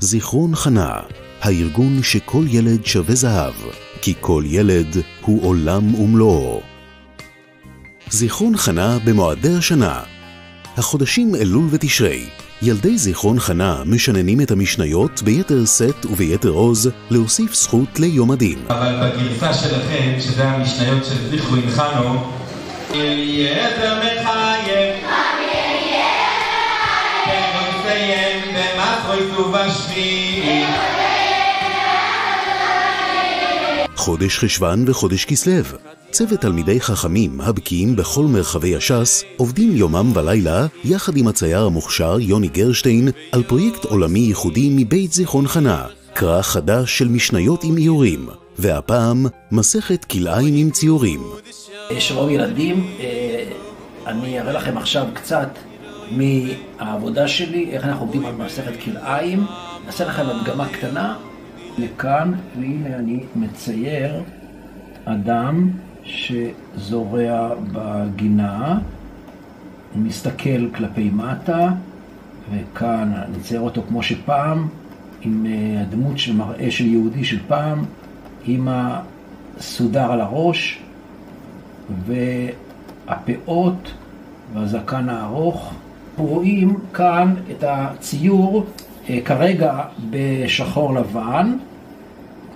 זיכרון חנה, הארגון שכל ילד שווה זהב, כי כל ילד הוא עולם ומלואו. זיכרון חנה במועדי השנה. החודשים אלול ותשרי. ילדי זיכרון חנה משננים את המשניות ביתר סט וביתר עוז להוסיף זכות ליום הדין. אבל בגרסה שלכם, שזה המשניות של זיכרון חנו, יתר מחייב, כנוסיים במחרוי ובשביעי. חודש חשבן וחודש כסלו. צוות תלמידי חכמים הבקיאים בכל מרחבי הש"ס עובדים יומם ולילה יחד עם הצייר המוכשר יוני גרשטיין על פרויקט עולמי ייחודי מבית זיכרון חנה, קרא חדש של משניות עם איורים, והפעם מסכת כלאיים עם ציורים. שלום ילדים, אני אראה לכם עכשיו קצת מהעבודה שלי, איך אנחנו עובדים על מסכת כלאיים. נעשה לכם הדגמה קטנה לכאן, והנה אני מצייר אדם שזורע בגינה, הוא מסתכל כלפי מטה, וכאן נצייר אותו כמו שפעם, עם הדמות של מראה של יהודי של פעם, עם הסודר על הראש, והפאות והזקן הארוך. רואים כאן את הציור כרגע בשחור לבן,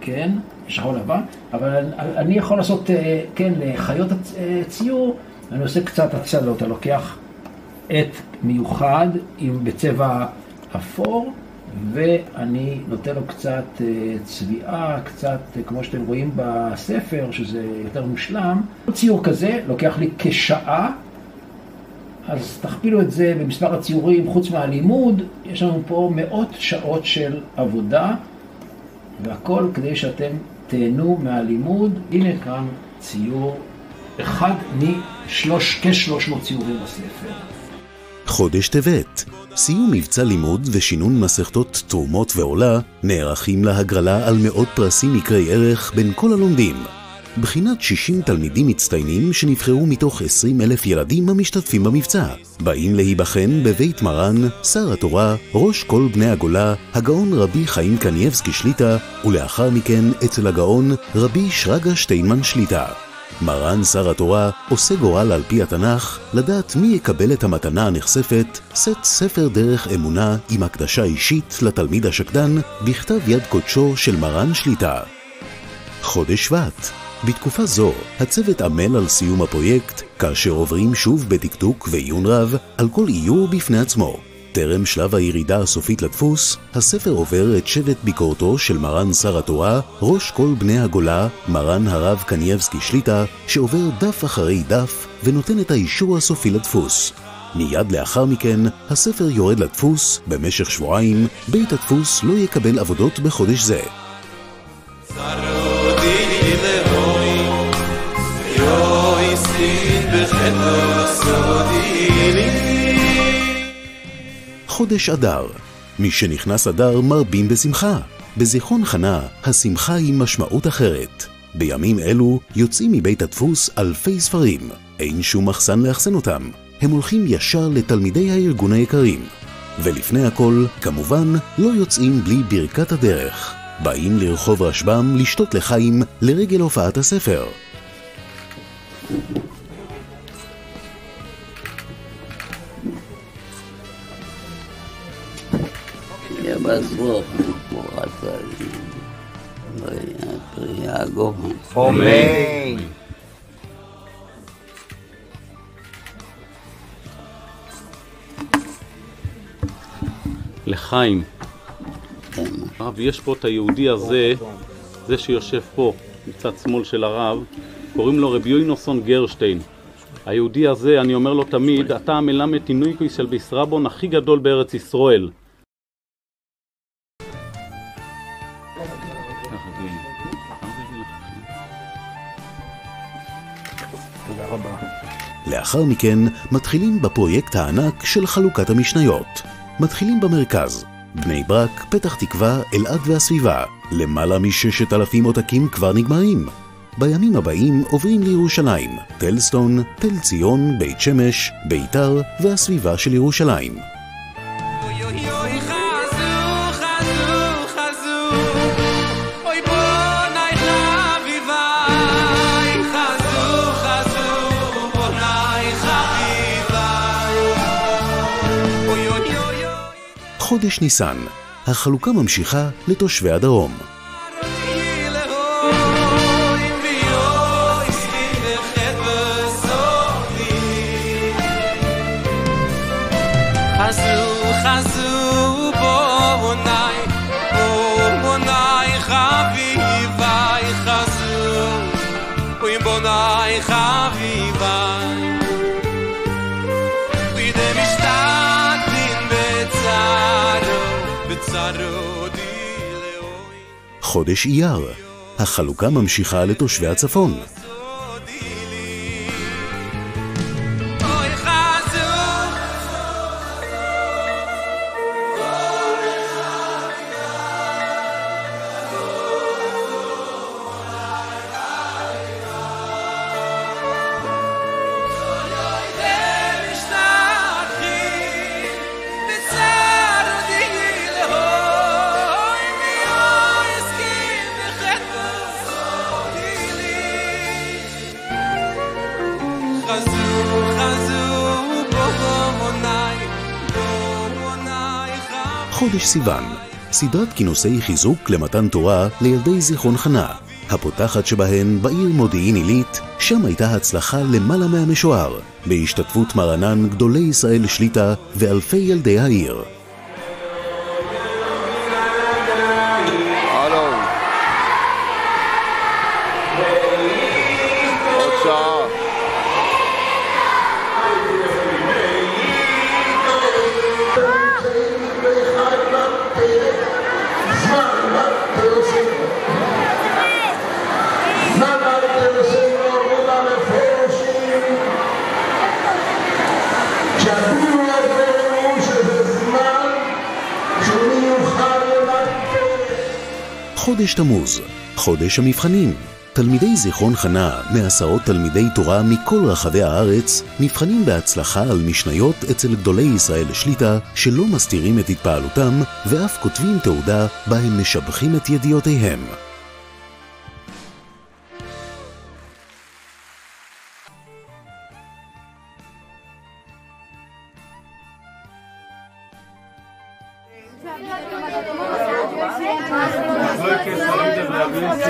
כן? שחור לבן, אבל אני יכול לעשות, כן, לחיות הציור, אני עושה קצת הצלות, אני לוקח עט מיוחד בצבע אפור, ואני נותן לו קצת צביעה, קצת כמו שאתם רואים בספר, שזה יותר מושלם. ציור כזה לוקח לי כשעה, אז תכפילו את זה במספר הציורים, חוץ מהלימוד, יש לנו פה מאות שעות של עבודה, והכל כדי שאתם תהנו מהלימוד. הנה כאן ציור אחד כ-300 ציורים בספר. חודש טבת. סיום מבצע לימוד ושינון מסכתות תרומות ועולה נערכים להגרלה על מאות פרסים מקרי ערך בין כל הלומדים. בחינת 60 תלמידים מצטיינים שנבחרו מתוך 20,000 ילדים המשתתפים במבצע. באים להיבחן בבית מרן, שר התורה, ראש כל בני הגולה, הגאון רבי חיים קניבסקי שליטה, ולאחר מכן אצל הגאון רבי שרגא שטיינמן שליטה. מרן שר התורה עושה גורל על פי התנ"ך לדעת מי יקבל את המתנה הנחשפת, סט ספר דרך אמונה עם הקדשה אישית לתלמיד השקדן בכתב יד קודשו של מרן שליטה. חודש שבט. בתקופה זו, הצוות עמל על סיום הפרויקט, כאשר עוברים שוב בדקדוק ועיון רב על כל איור בפני עצמו. טרם שלב הירידה הסופית לדפוס, הספר עובר את שבט ביקורתו של מרן שר התורה, ראש כל בני הגולה, מרן הרב קניבסקי שליטה, שעובר דף אחרי דף ונותן את האישור הסופי לדפוס. מיד לאחר מכן, הספר יורד לדפוס. במשך שבועיים, בית הדפוס לא יקבל עבודות בחודש זה. חודש אדר. מי שנכנס אדר מרבים בשמחה. בזיכרון חנה השמחה היא משמעות אחרת. בימים אלו יוצאים מבית הדפוס אלפי ספרים. אין שום מחסן לאחסן אותם. הם הולכים ישר לתלמידי הארגון היקרים. ולפני הכל, כמובן, לא יוצאים בלי ברכת הדרך. באים לרחוב רשב"ם לשתות לחיים לרגל הופעת הספר. אמן. לחיים. הרב, יש פה את היהודי הזה, זה שיושב פה מצד שמאל של הרב, קוראים לו רבי יוינוסון גרשטיין. היהודי הזה, אני אומר לו תמיד, אתה המלמד תינוקי של ביסרבון הכי גדול בארץ ישראל. תודה רבה. לאחר מכן מתחילים בפרויקט הענק של חלוקת המשניות. מתחילים במרכז, בני ברק, פתח תקווה, אלעד והסביבה. למעלה מ6,000 עותקים כבר נגמרים. בימים הבאים עוברים לירושלים, תלסטון, תל ציון, בית שמש, ביתר והסביבה של ירושלים. חודש ניסן, החלוקה ממשיכה לתושבי הדרום. חודש אייר, החלוקה ממשיכה לתושבי הצפון. חודש סיוון, סדרת כינוסי חיזוק למתן תורה לילדי זיכרון חנה, הפותחת שבהן בעיר מודיעין עילית, שם הייתה הצלחה למעלה מהמשוער, בהשתתפות מרנן גדולי ישראל שליטה ואלפי ילדי העיר. חודש תמוז, חודש המבחנים. תלמידי זיכרון חנה, מעשרות תלמידי תורה מכל רחבי הארץ, נבחנים בהצלחה על משניות אצל גדולי ישראל שליטה, שלא מסתירים את התפעלותם, ואף כותבים תעודה בה הם משבחים את ידיעותיהם.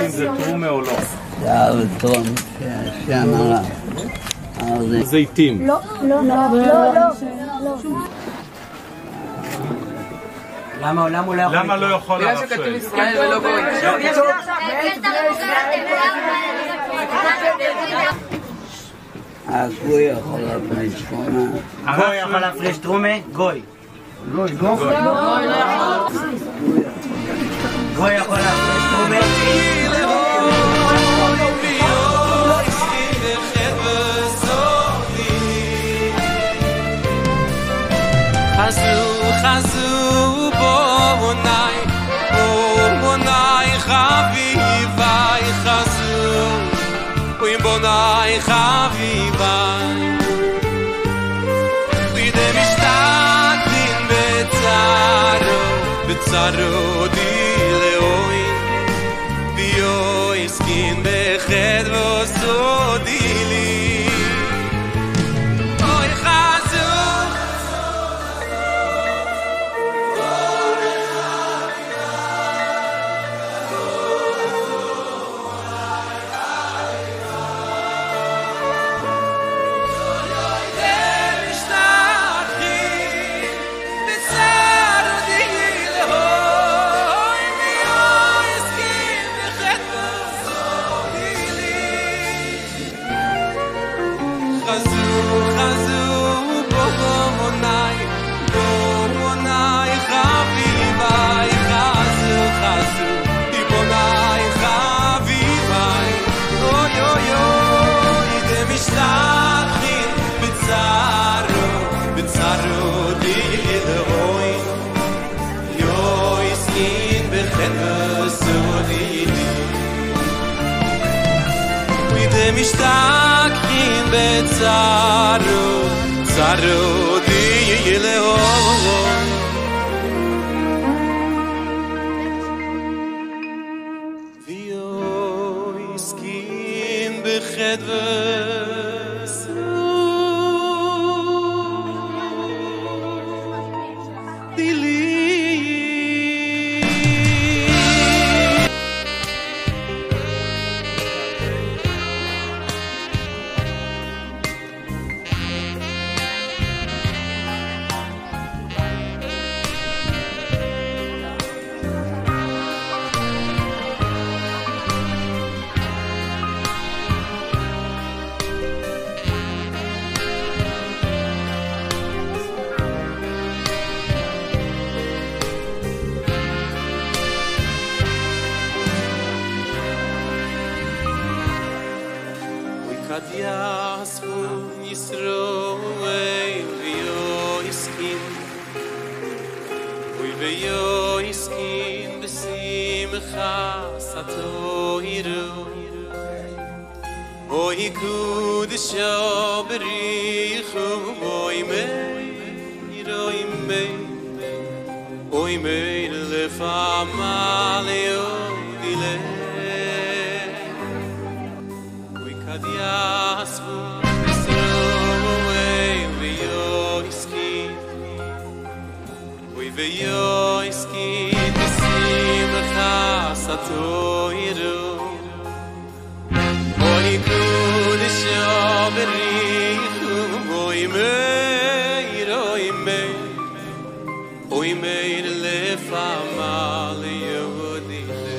זה תרומה או לא? זה תרום, שאמרה. זיתים. לא. למה לא יכול הרב שואל? בגלל שכתוב ישראל ולא גוי. הגוי יכול להפריש תרומה. גוי יכול להפריש תרומה? גוי. גוי יכול להפריש תרומה? חזו בונאי חביבי חזו בונאי חביבי בידי משתתפים בצרו די לאוי ביו הסכין בחדו סודי לי אוי חזו משתכחים בצרו, צרו די לאור ויו הסכים בחדווה סור דילי Yasvu Yisroel V'yoiskin V'yoiskin B'simcha Satoiru Oy Kudisha B'richu Oy mei Lefamaleo Dile Yasvu Yisroel V'yoiskin V'yoiskin B'simcha Satoiru Oy Kudisha B'richu Oy mei Lefamaleo Dile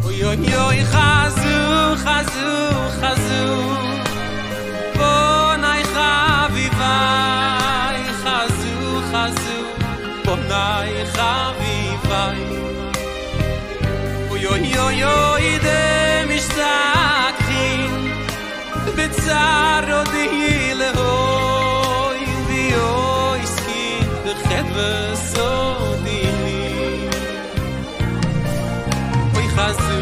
Oy Chazu Bonai Chavivai Chazu Bonai Chavivai Oy Idem Ishtakhin B'tzaro Dilehoy V'yoiskin B'chedves Odili Oy Chazu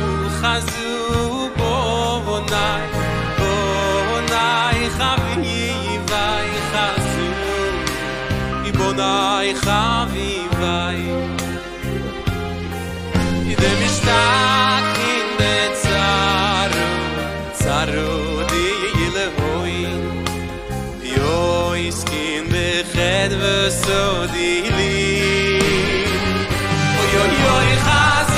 Bonai Chavivai Chazu Bonai Chavivai Idem Ishtakin Betzaro Dilehoy V'yoiskin B'chedves Odili Oy Chazu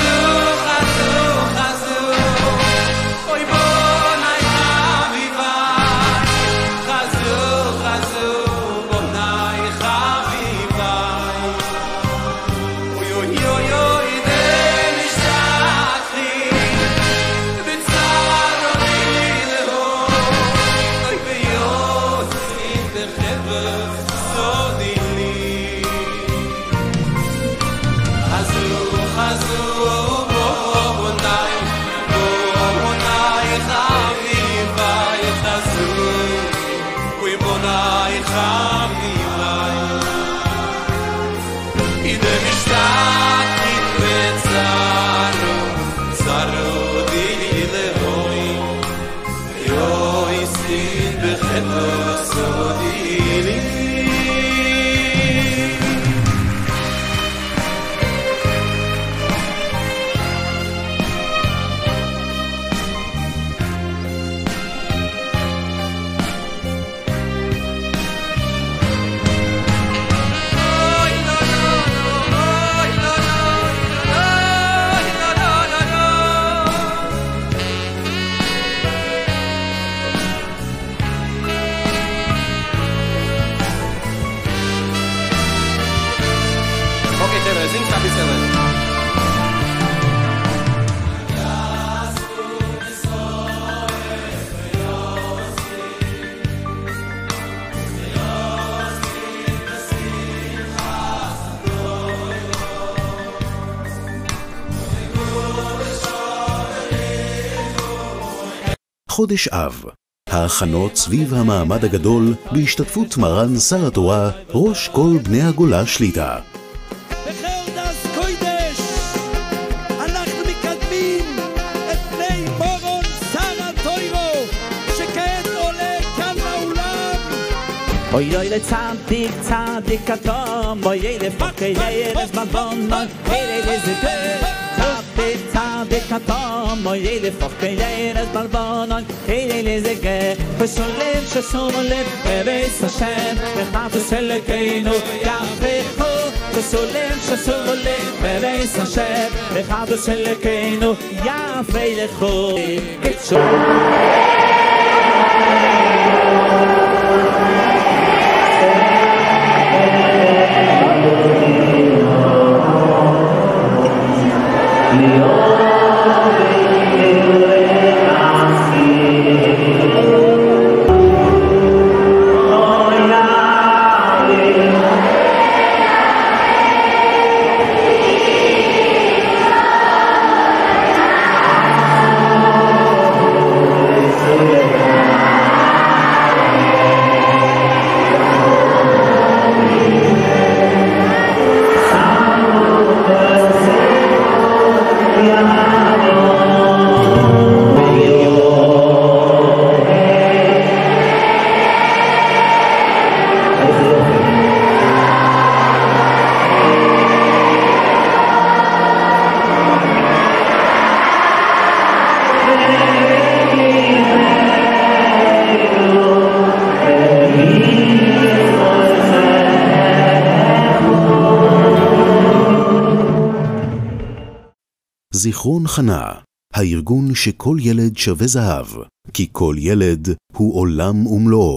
חודש אב, ההכנות סביב המעמד הגדול בהשתתפות מרן שר התורה, ראש כל בני הגולה שליטה. בחרדס קוידש אנחנו מקדמים את בני מורון שר התוירו שכעת עולה כאן באולם. אוי אוי לצדיק צדיק אטום אוי לפקי ירס בבונות הילי לזיתר צדיק צדיק אטום אוי לפקי ירס בבונות הילי לזיתר ושולם ששולם בביס השם וחד וסלקנו יחבכו ושולם ששולם בביס השם וחד וסלקנו יחבכו זיכרון חנה, הארגון שכל ילד שווה זהב, כי כל ילד הוא עולם ומלואו.